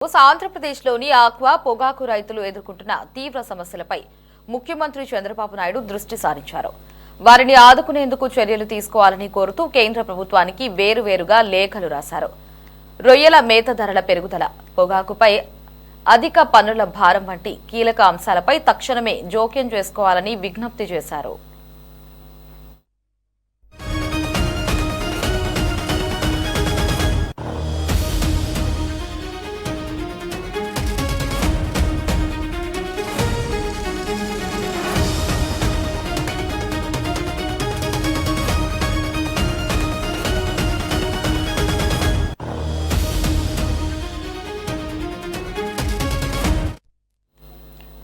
ఆంధ్రప్రదేశ్లోని ఆక్వా పొగాకు రైతులు ఎదుర్కొంటున్న తీవ్ర సమస్యలపై ముఖ్యమంత్రి చంద్రబాబు నాయుడు దృష్టి సారించారు. వారిని ఆదుకునేందుకు చర్యలు తీసుకోవాలని కోరుతూ కేంద్ర ప్రభుత్వానికి వేరువేరుగా లేఖలు రాశారు. రొయ్యల మేత ధరల పెరుగుదల, పొగాకుపై అధిక పన్నుల భారం వంటి కీలక అంశాలపై తక్షణమే జోక్యం చేసుకోవాలని విజ్ఞప్తి చేశారు.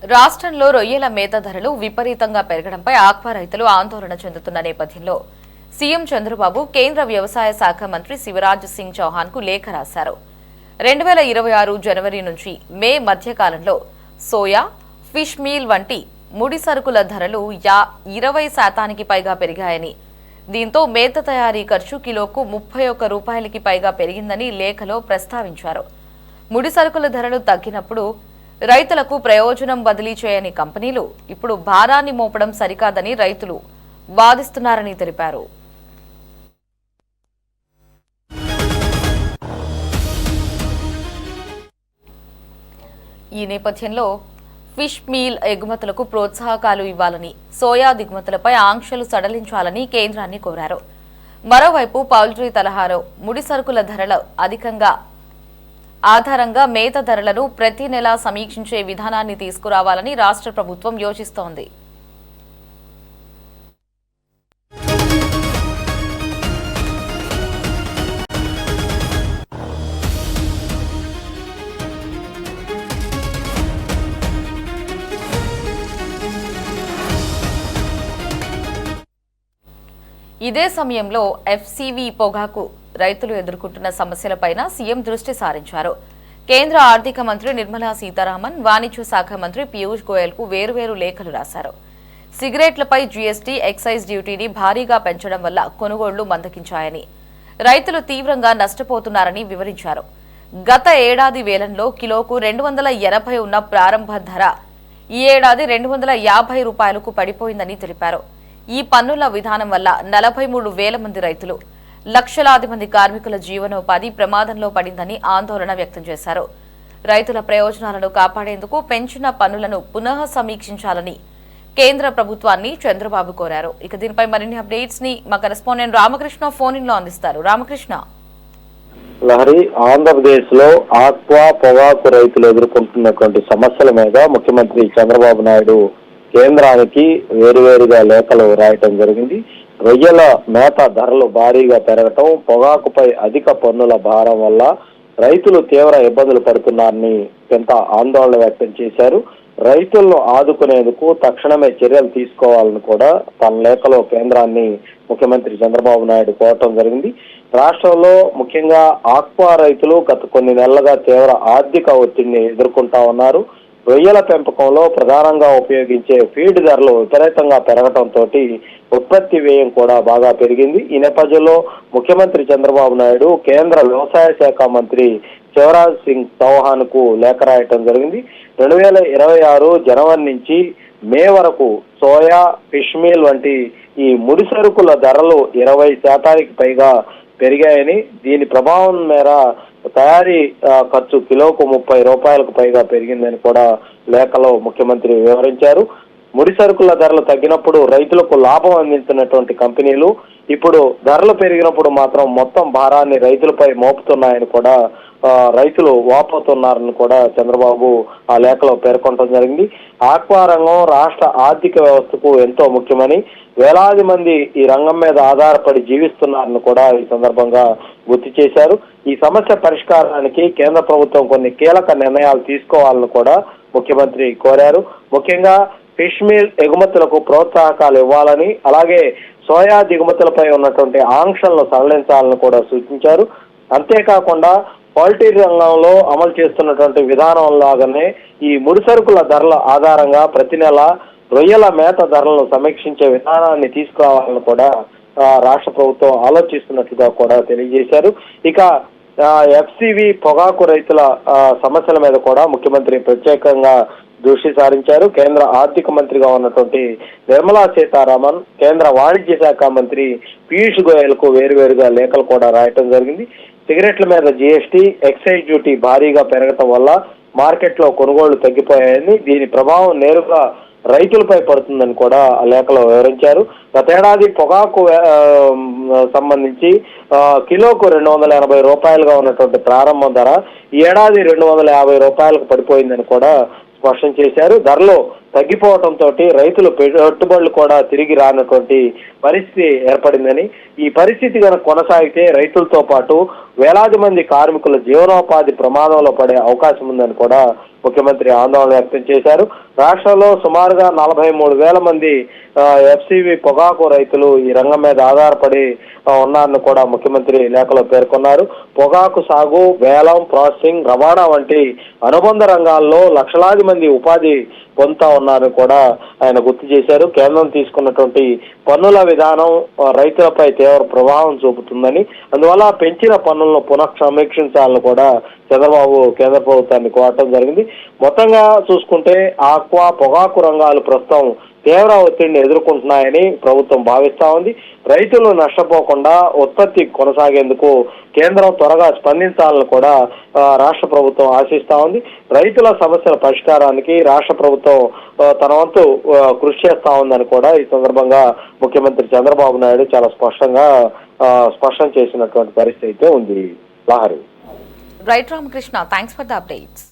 రాష్ట్రంలో రొయ్యల మేత ధరలు విపరీతంగా పెరగడంపై ఆక్వా రైతులు ఆందోళన చెందుతున్న నేపథ్యంలో సీఎం చంద్రబాబు కేంద్ర వ్యవసాయ శాఖ మంత్రి శివరాజ్ సింగ్ చౌహాన్ కు లేఖ రాశారు. 2026 జనవరి నుంచి మే మధ్యకాలంలో సోయా, ఫిష్ మీల్ వంటి ముడి సరుకుల ధరలు 20% పైగా పెరిగాయని, దీంతో మేత తయారీ ఖర్చు కిలోకు 31 రూపాయలకి పైగా పెరిగిందని లేఖలో ప్రస్తావించారు. ముడి సరుకుల ధరలు తగ్గినప్పుడు రైతులకు ప్రయోజనం బదిలీ చేయని కంపెనీలు ఇప్పుడు భారాన్ని మోపడం సరికాదని రైతులు వాదిస్తున్నారని తెలిపారు. ఈ నేపథ్యంలో ఫిష్ మీల్ ఎగుమతులకు ప్రోత్సాహకాలు ఇవ్వాలని, సోయా దిగుమతులపై ఆంక్షలు సడలించాలని కేంద్రాన్ని కోరారు. మరోవైపు పౌల్ట్రీ తరహాలో ముడి సరుకుల ధరలు అధికంగా ఆధారంగా మేత ధరలను ప్రతి నెలా సమీక్షించే విధానాన్ని తీసుకురావాలని రాష్ట్ర ప్రభుత్వం యోచిస్తోంది. ఇదే సమయంలో ఎఫ్సీవీ పొగాకు రైతులు ఎదుర్కొంటున్న సమస్యలపైన సీఎం దృష్టి సారించారు. కేంద్ర ఆర్థిక మంత్రి నిర్మలా సీతారామన్, వాణిజ్య శాఖ మంత్రి పీయూష్ గోయల్ కు వేరువేరు లేఖలు రాశారు. సిగరెట్లపై జీఎస్టీ, ఎక్సైజ్ డ్యూటీని భారీగా పెంచడం వల్ల కొనుగోళ్లు మందగించాయని, రైతులు తీవ్రంగా నష్టపోతున్నారని వివరించారు. గత ఏడాది వేలంలో కిలోకు 280 ఉన్న ప్రారంభ ధర ఈ ఏడాది 250 రూపాయలకు పడిపోయిందని తెలిపారు. ఈ పన్నుల విధానం వల్ల 43,000 మంది రైతులు, లక్షలాది మంది కార్మికుల జీవనోపాధి ప్రమాదంలో పడిందని ఆందోళన వ్యక్తం చేశారు. రైతుల ప్రయోజనాలను కాపాడేందుకు పెంచిన పన్నులను పునః సమీక్షించాలని కేంద్ర ప్రభుత్వాన్ని చంద్రబాబు కోరారు. ఇక దీనిపై మరిన్ని అప్డేట్స్ ని మా కరెస్పాండెంట్ రామకృష్ణ ఫోన్ ఇన్ లో అందిస్తారు. రామకృష్ణ. లహరి, ఆంధ్రప్రదేశ్ లో ఆక్వా పొగాకు రైతులు ఎదుర్కొంటున్నటువంటి సమస్యల మీద ముఖ్యమంత్రి చంద్రబాబు నాయుడు కేంద్రానికి వేరువేరుగా లేఖలు రాయటం జరిగింది. రొయ్యల మేత ధరలు భారీగా పెరగటం, పొగాకుపై అధిక పన్నుల భారం వల్ల రైతులు తీవ్ర ఇబ్బందులు పడుతున్నారని ఎంత ఆందోళన వ్యక్తం చేశారు. రైతులను ఆదుకునేందుకు తక్షణమే చర్యలు తీసుకోవాలని కూడా తన లేఖలో కేంద్రాన్ని ముఖ్యమంత్రి చంద్రబాబు నాయుడు కోరటం జరిగింది. రాష్ట్రంలో ముఖ్యంగా ఆక్వా రైతులు గత కొన్ని నెలలుగా తీవ్ర ఆర్థిక ఒత్తిడిని ఎదుర్కొంటా ఉన్నారు. రొయ్యల పెంపకంలో ప్రధానంగా ఉపయోగించే ఫీడ్ ధరలు విపరీతంగా పెరగటంతో ఉత్పత్తి వ్యయం కూడా బాగా పెరిగింది. ఈ నేపథ్యంలో ముఖ్యమంత్రి చంద్రబాబు నాయుడు కేంద్ర వ్యవసాయ శాఖ మంత్రి శివరాజ్ సింగ్ చౌహాన్ కు లేఖ రాయటం జరిగింది. 2026 జనవరి నుంచి మే వరకు సోయా, ఫిష్ మీల్ వంటి ఈ ముడి సరుకుల ధరలు 20% పైగా పెరిగాయని, దీని ప్రభావం మేర తయారీ ఖర్చు కిలోకు 30 రూపాయలకు పైగా పెరిగిందని కూడా లేఖలో ముఖ్యమంత్రి వివరించారు. ముడి సరుకుల ధరలు తగ్గినప్పుడు రైతులకు లాభం అందించినటువంటి కంపెనీలు ఇప్పుడు ధరలు పెరిగినప్పుడు మాత్రం మొత్తం భారాన్ని రైతులపై మోపుతున్నాయని కూడా రైతులు వాపోతున్నారని కూడా చంద్రబాబు ఆ లేఖలో పేర్కొనడం జరిగింది. ఆక్వా రంగం రాష్ట్ర ఆర్థిక వ్యవస్థకు ఎంతో ముఖ్యమని, వేలాది మంది ఈ రంగం మీద ఆధారపడి జీవిస్తున్నారని కూడా ఈ సందర్భంగా గుర్తు చేశారు. ఈ సమస్య పరిష్కారానికి కేంద్ర ప్రభుత్వం కొన్ని కీలక నిర్ణయాలు తీసుకోవాలని కూడా ముఖ్యమంత్రి కోరారు. ముఖ్యంగా ఫిష్ మీల్ ఎగుమతులకు ప్రోత్సాహకాలు ఇవ్వాలని, అలాగే సోయా దిగుమతులపై ఉన్నటువంటి ఆంక్షలను సడలించాలని కూడా సూచించారు. అంతేకాకుండా పౌల్ట్రీ రంగంలో అమలు చేస్తున్నటువంటి విధానం లాగానే ఈ ముడి సరుకుల ధరల ఆధారంగా ప్రతి నెల రొయ్యల మేత ధరలను సమీక్షించే విధానాన్ని తీసుకురావాలని కూడా రాష్ట్ర ప్రభుత్వం ఆలోచిస్తున్నట్లుగా కూడా తెలియజేశారు. ఇక ఎఫ్సివి పొగాకు రైతుల సమస్యల మీద కూడా ముఖ్యమంత్రి ప్రత్యేకంగా దృష్టి సారించారు. కేంద్ర ఆర్థిక మంత్రిగా ఉన్నటువంటి నిర్మలా సీతారామన్, కేంద్ర వాణిజ్య శాఖ మంత్రి పీయూష్ గోయల్ కు వేరువేరుగా లేఖలు కూడా రాయటం జరిగింది. సిగరెట్ల మీద జీఎస్టీ, ఎక్సైజ్ డ్యూటీ భారీగా పెరగటం వల్ల మార్కెట్లో కొనుగోళ్లు తగ్గిపోయాయని, దీని ప్రభావం నేరుగా రైతులపై పడుతుందని కూడా ఆ లేఖలో వివరించారు. గతేడాది పొగాకు సంబంధించి కిలోకు 280 రూపాయలుగా ఉన్నటువంటి ప్రారంభ ధర ఈ ఏడాది 250 రూపాయలకు పడిపోయిందని కూడా స్పష్టం చేశారు. ధరలో తగ్గిపోవడంతో రైతులు పెట్టుబడులు కూడా తిరిగి రానటువంటి పరిస్థితి ఏర్పడిందని, ఈ పరిస్థితి కనుక కొనసాగితే రైతులతో పాటు వేలాది మంది కార్మికుల జీవనోపాధి ప్రమాదంలో పడే అవకాశం ఉందని కూడా ముఖ్యమంత్రి ఆందోళన వ్యక్తం చేశారు. రాష్ట్రంలో సుమారుగా 43,000 మంది ఎఫ్సివి పొగాకు రైతులు ఈ రంగం మీద ఆధారపడి ఉన్నారని కూడా ముఖ్యమంత్రి లేఖలో పేర్కొన్నారు. పొగాకు సాగు, వేలం, ప్రాసెసింగ్, రవాణా వంటి అనుబంధ రంగాల్లో లక్షలాది మంది ఉపాధి పొందుతా ఉన్నారని కూడా ఆయన గుర్తు చేశారు. కేంద్రం తీసుకున్నటువంటి పన్నుల విధానం రైతులపై తీవ్ర ప్రభావం చూపుతుందని, అందువల్ల పెంచిన పన్నులను పునఃసమీక్షించాలని కూడా చంద్రబాబు కేంద్ర ప్రభుత్వాన్ని కోరటం జరిగింది. మొత్తంగా చూసుకుంటే ఆక్వా, పొగాకు రంగాలు ప్రస్తుతం తీవ్ర ఒత్తిడిని ఎదుర్కొంటున్నాయని ప్రభుత్వం భావిస్తా ఉంది. రైతులు నష్టపోకుండా ఉత్పత్తి కొనసాగేందుకు కేంద్రం త్వరగా స్పందించాలని కూడా రాష్ట్ర ప్రభుత్వం ఆశిస్తా ఉంది. రైతుల సమస్యల పరిష్కారానికి రాష్ట్ర ప్రభుత్వం తన వంతు కృషి చేస్తా ఉందని కూడా ఈ సందర్భంగా ముఖ్యమంత్రి చంద్రబాబు నాయుడు చాలా స్పష్టం చేసినటువంటి పరిస్థితి అయితే ఉంది. Lahari. Right Ramakrishna, thanks for the updates.